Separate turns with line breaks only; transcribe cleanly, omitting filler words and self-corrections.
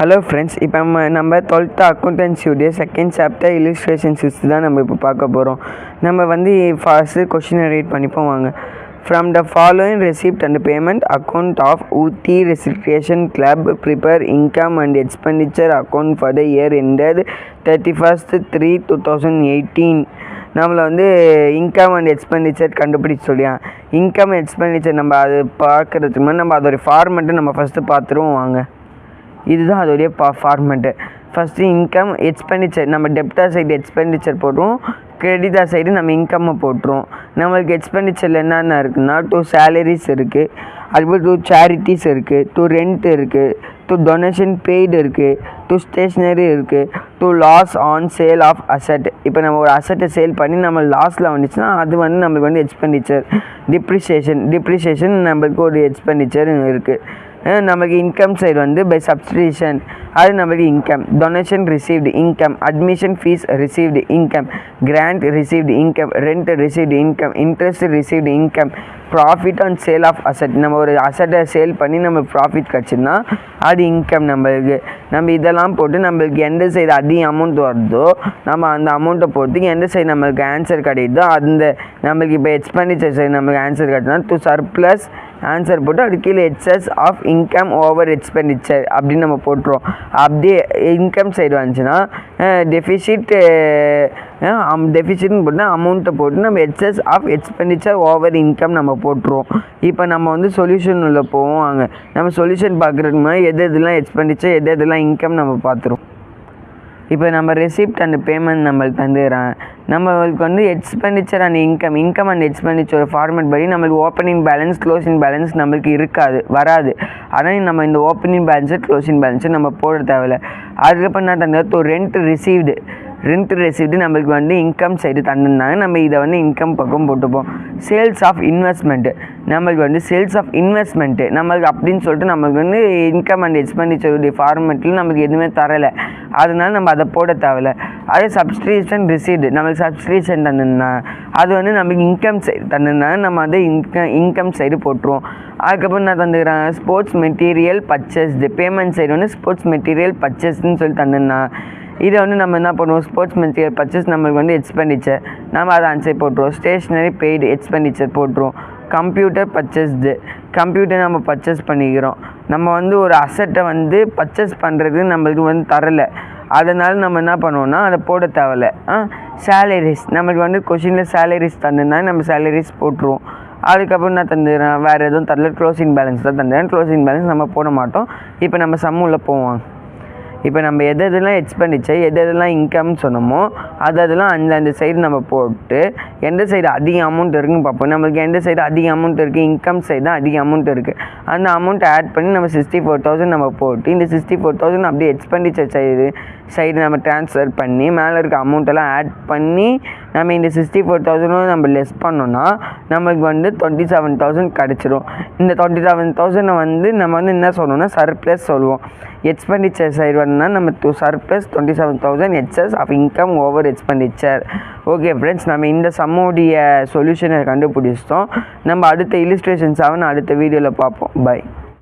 Hello friends, இப்போ நம்ம 12th அக்கௌண்டன்சியுடைய second chapter illustrations தான் நம்ம இப்போ பார்க்க போகிறோம். நம்ம வந்து ஃபர்ஸ்ட்டு கொஷினை ரீட் பண்ணிப்போம் வாங்க. From the following receipt and payment account of Ooty recreation club prepare income and expenditure account for the year ended 31/3/2018. நம்மளை வந்து இன்கம் அண்ட் எக்ஸ்பெண்டிச்சர் கண்டுபிடிச்சு சொல்லியா. இன்கம் எக்ஸ்பெண்டிச்சர் நம்ம அது பார்க்குறதுக்கு முன்னாடி நம்ம அதோடைய ஃபார்மெட்டை நம்ம ஃபஸ்ட்டு பார்த்துருவோம் வாங்க. இதுதான் அதோடைய ஃபார்மெட்டு. ஃபஸ்ட்டு இன்கம் எக்ஸ்பெண்டிச்சர் நம்ம டெப்டார் சைடு எக்ஸ்பெண்டிச்சர் போட்டுருவோம், கிரெடிட்டார் சைடு நம்ம இன்கம்மை போட்டுருவோம். நம்மளுக்கு எக்ஸ்பெண்டிச்சரில் என்னென்ன இருக்குதுன்னா 2 சேலரிஸ் இருக்குது, அதுபோல் 2 சேரிட்டிஸ் இருக்குது, 2 ரெண்ட் இருக்குது, 2 டொனேஷன் பெய்டு இருக்குது, 2 ஸ்டேஷ்னரி இருக்குது, 2 loss on sale of asset. இப்போ நம்ம ஒரு அசட்டை சேல் பண்ணி நம்ம லாஸில் வந்துச்சுன்னா அது வந்து நம்மளுக்கு வந்து எக்ஸ்பெண்டிச்சர். டிப்ரிஷியேஷன் நம்மளுக்கு ஒரு எக்ஸ்பெண்டிச்சர் இருக்குது. நமக்கு இன்கம் சைடு வந்து பை சப்ஸ்டியூஷன் அது நமக்கு income. Donation received income, admission fees received income, grant received income, rent received income, interest received income, profit on sale of asset. நம்ம ஒரு அசட்டை சேல் பண்ணி நம்ம ப்ராஃபிட் கிடச்சின்னா அது இன்கம் நம்மளுக்கு. நம்ம இதெல்லாம் போட்டு நம்மளுக்கு எந்த சைடு அதிக அமௌண்ட் வருதோ நம்ம அந்த அமௌண்ட்டை போட்டு எந்த சைடு நம்மளுக்கு ஆன்சர் கிடைக்குதோ அந்த நம்மளுக்கு இப்போ எக்ஸ்பெண்டிச்சர் சைடு நம்மளுக்கு ஆன்சர் கிடைச்சதுனா டு சர்ப்ளஸ் ஆன்சர் போட்டு அது கீழே excess of income over expenditure அப்படின்னு நம்ம போட்டுருவோம். அப்படியே இன்கம் சைடு வந்துச்சுன்னா டெஃபிசிட்னு போட்டு அமௌண்ட்டை போட்டு நம்ம excess of expenditure over income நம்ம போட்டுருவோம். இப்போ நம்ம வந்து சொல்யூஷன் உள்ள போவோம் வாங்க. நம்ம சொல்யூஷன் பார்க்குறதுக்கு முன்னாடி எதெல்லாம் எக்ஸ்பெண்டிச்சர் எதெல்லாம் இன்கம் நம்ம பார்த்துருவோம். இப்போ நம்ம ரெசிப்ட் அண்ட் பேமெண்ட் நம்மளுக்கு தந்துடுறாங்க. நம்மளுக்கு வந்து expenditure and income and expenditure format படி நம்மளுக்கு ஓப்பனிங் பேலன்ஸ் க்ளோசிங் பேலன்ஸ் நம்மளுக்கு வராது. ஆனால் நம்ம இந்த ஓப்பனிங் பேலன்ஸு க்ளோசிங் பேலன்ஸு நம்ம போட தேவையில்லை. அதுக்கப்புறம் என்ன தந்தது ரெண்ட் ரிசீவ்டு நம்மளுக்கு வந்து இன்கம் சைடு தந்துருந்தாங்க. நம்ம இதை வந்து இன்கம் பக்கம் போட்டுப்போம். சேல்ஸ் ஆஃப் இன்வெஸ்ட்மெண்ட்டு நம்மளுக்கு வந்து சேல்ஸ் ஆஃப் இன்வெஸ்ட்மெண்ட்டு நம்மளுக்கு அப்படின்னு சொல்லிட்டு நம்மளுக்கு வந்து இன்கம் அண்ட் எக்ஸ்பெண்டிச்சருடைய ஃபார்மெட்டில் நம்மளுக்கு எதுவுமே தரலை, அதனால நம்ம அதை போட தேவையில்லை. அதே சப்ஸ்கிரிப்ஷன் ரிசீவ்டு நம்மளுக்கு சப்ஸ்கிரிப்ஷன் தந்துருந்தாங்க, அது வந்து நம்மளுக்கு இன்கம் சைடு தந்துருந்தாங்க. நம்ம அதை இன்கம் சைடு போட்டுருவோம். அதுக்கப்புறம் என்ன தந்துக்கிறாங்க sports material purchased payment side வந்து ஸ்போர்ட்ஸ் மெட்டீரியல் பர்ச்சேஸ்ன்னு சொல்லி தந்துருந்தாங்க. இதை வந்து நம்ம என்ன பண்ணுவோம் ஸ்போர்ட்ஸ் மெட்டீரியல் பர்ச்சேஸ் நம்மளுக்கு வந்து எக்ஸ்பெண்டிச்சர் நம்ம அதை ஆன்சர் போட்டுருவோம். ஸ்டேஷ்னரி பெய்டு எக்ஸ்பெண்டிச்சர் போட்டுருவோம். கம்ப்யூட்டர் பர்ச்சேஸ்டு கம்ப்யூட்டர் நம்ம பர்ச்சேஸ் பண்ணிக்கிறோம். நம்ம வந்து ஒரு அசட்டை வந்து பர்ச்சேஸ் பண்ணுறதுக்கு நம்மளுக்கு வந்து தரலை, அதனால் நம்ம என்ன பண்ணுவோம்னா அதை போட தேவையில்லை. சேலரிஸ் நம்மளுக்கு வந்து கொஷினில் சேலரிஸ் தந்துருந்தால் நம்ம சேலரிஸ் போட்டுருவோம். அதுக்கப்புறம் என்ன தந்துடுறேன் வேறு எதுவும் தரல, க்ளோசிங் பேலன்ஸ் தான் தந்துடுறேன். க்ளோசிங் பேலன்ஸ் நம்ம போட மாட்டோம். இப்போ நம்ம சம்முள்ள போவோம். இப்போ நம்ம எதெல்லாம் எக்ஸ்பெண்டிச்சர் எதெல்லாம் இன்கம்னு சொன்னோமோ அதெல்லாம் அந்த சைடு நம்ம போட்டு எந்த சைடு அதிக அமௌண்ட் இருக்குதுன்னு பார்ப்போம். நம்மளுக்கு எந்த சைடு அதிக அமௌண்ட் இருக்குது இன்கம் சைடு தான் அதிக அமௌண்ட் இருக்குது. அந்த அமௌண்ட்டை ஆட் பண்ணி நம்ம 64,000 நம்ம போட்டு இந்த 64,000 அப்படியே எக்ஸ்பெண்டிச்சர் சைடு நம்ம ட்ரான்ஸ்ஃபர் பண்ணி மேலே இருக்க அமௌண்ட்டெல்லாம் ஆட் பண்ணி நம்ம இந்த 64,000 நம்ம லெஸ் பண்ணோன்னா நம்மளுக்கு வந்து 27,000 கிடச்சிரும். இந்த 27,000 வந்து நம்ம வந்து என்ன சொல்லணும்னா சர்ப்ளஸ் சொல்லுவோம். எக்ஸ்பெண்டிச்சர் சைடு வரணும்னா நம்ம surplus 27,000 excess of income over expenditure. Okay friends, நம்ம இந்த சம்முடைய சொல்யூஷனை கண்டுபிடிச்சிட்டோம். நம்ம அடுத்த இல்லுஸ்ட்ரேஷன்ஸாக அடுத்த வீடியோவில் பார்ப்போம். பை.